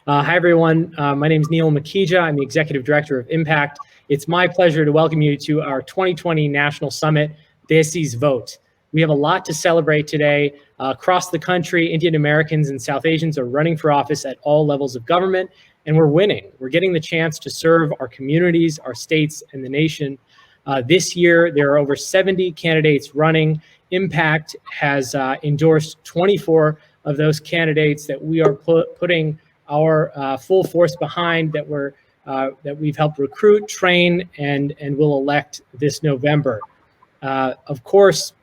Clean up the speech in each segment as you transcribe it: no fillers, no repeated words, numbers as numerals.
Hi, everyone. My name is Neil Makhija. I'm the Executive Director of Impact. It's my pleasure to welcome you to our 2020 National Summit, Desi's Vote. We have a lot to celebrate today. Across the country, Indian Americans and South Asians are running for office at all levels of government, and we're winning. We're getting the chance to serve our communities, our states, and the nation. This year, there are over 70 candidates running. Impact has endorsed 24 of those candidates that we are putting our full force behind, that we've helped recruit, train, and will elect this November. Of course,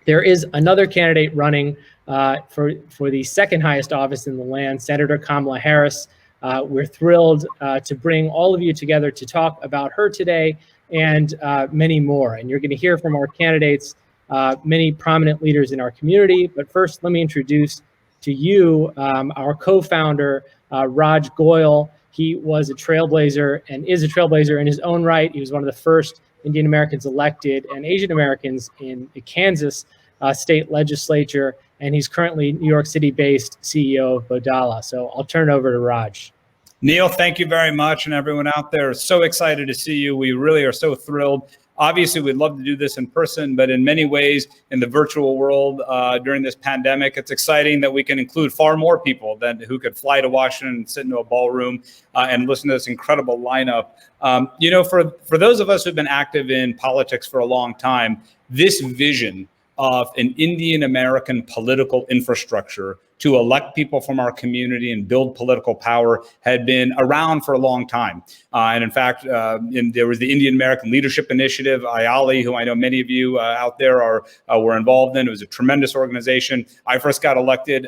there is another candidate running for the second highest office in the land, Senator Kamala Harris. We're thrilled to bring all of you together to talk about her today and many more. And you're going to hear from our candidates, many prominent leaders in our community. But first, let me introduce to you our co-founder, Raj Goyle. He was a trailblazer and is a trailblazer in his own right. He was one of the first Indian Americans elected and Asian Americans in the Kansas state legislature, and he's currently New York City-based CEO of Bodala. So I'll turn it over to Raj. Neil, thank you very much, and everyone out there, so excited to see you. We really are so thrilled. Obviously, we'd love to do this in person, but in many ways, in the virtual world during this pandemic, it's exciting that we can include far more people who could fly to Washington and sit into a ballroom and listen to this incredible lineup. For those of us who've been active in politics for a long time, this vision of an Indian American political infrastructure to elect people from our community and build political power had been around for a long time. And in fact, there was the Indian American Leadership Initiative, IALI, who I know many of you out there were involved in. It was a tremendous organization. I first got elected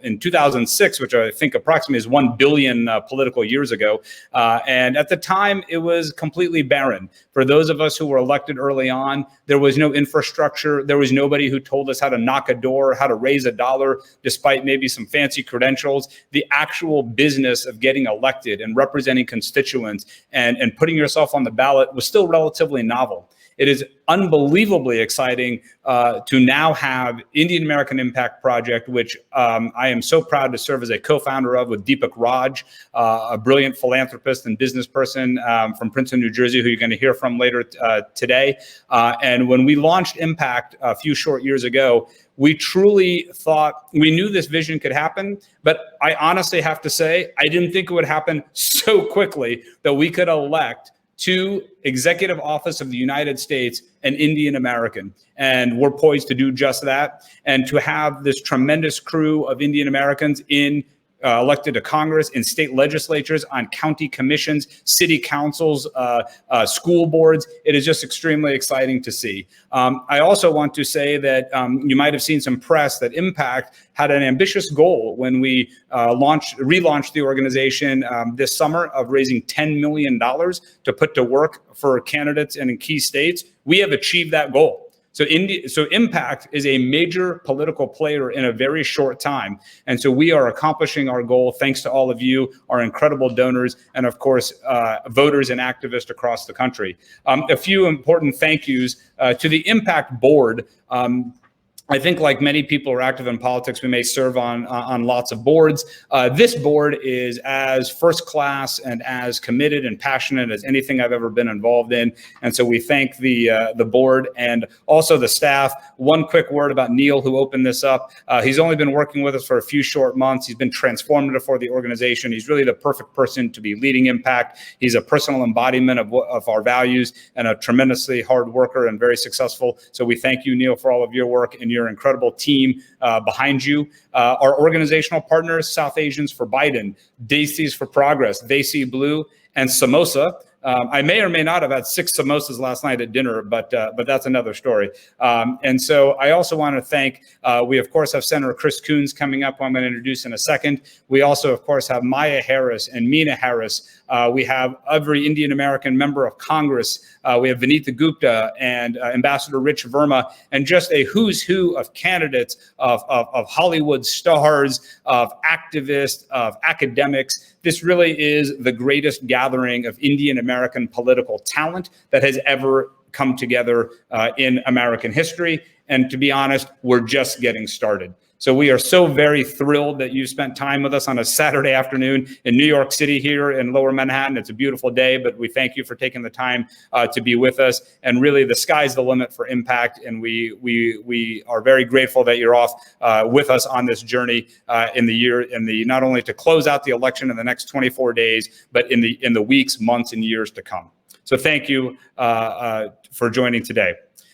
in 2006, which I think approximately is 1 billion political years ago. And at the time, it was completely barren. For those of us who were elected early on, there was no infrastructure. There was nobody who told us how to knock a door, how to raise a dollar, despite maybe some fancy credentials. The actual business of getting elected and representing constituents and putting yourself on the ballot was still relatively novel. It is unbelievably exciting to now have Indian American Impact Project, which I am so proud to serve as a co-founder of with Deepak Raj, a brilliant philanthropist and business person from Princeton, New Jersey, who you're going to hear from later today. And when we launched Impact a few short years ago, we truly thought, we knew this vision could happen, but I honestly have to say, I didn't think it would happen so quickly that we could elect to executive office of the United States an Indian American. And we're poised to do just that. And to have this tremendous crew of Indian Americans elected to Congress, in state legislatures, on county commissions, city councils, school boards. It is just extremely exciting to see. I also want to say that you might have seen some press that Impact had an ambitious goal when we relaunched the organization this summer of raising $10 million to put to work for candidates and in key states. We have achieved that goal. So Impact is a major political player in a very short time. And so we are accomplishing our goal thanks to all of you, our incredible donors, and of course, voters and activists across the country. A few important thank yous to the Impact board. I think like many people who are active in politics, we may serve on lots of boards. This board is as first class and as committed and passionate as anything I've ever been involved in. And so we thank the board and also the staff. One quick word about Neil, who opened this up. He's only been working with us for a few short months. He's been transformative for the organization. He's really the perfect person to be leading Impact. He's a personal embodiment of our values and a tremendously hard worker and very successful. So we thank you, Neil, for all of your work and your incredible team behind you. Our organizational partners, South Asians for Biden, Desi's for Progress, They See Blue, and Samosa. I may or may not have had 6 samosas last night at dinner, but that's another story. And so I also want to thank, we of course have Senator Chris Coons coming up, who I'm going to introduce in a second. We also of course have Maya Harris and Meena Harris. We have every Indian American member of Congress. We have Vinita Gupta and Ambassador Rich Verma, and just a who's who of candidates, of Hollywood stars, of activists, of academics. This really is the greatest gathering of Indian American political talent that has ever come together in American history. And to be honest, we're just getting started. So we are so very thrilled that you spent time with us on a Saturday afternoon in New York City here in Lower Manhattan. It's a beautiful day, but we thank you for taking the time to be with us. And really, the sky's the limit for impact. And we are very grateful that you're off with us on this journey in the not only to close out the election in the next 24 days, but in the weeks, months, and years to come. So thank you for joining today.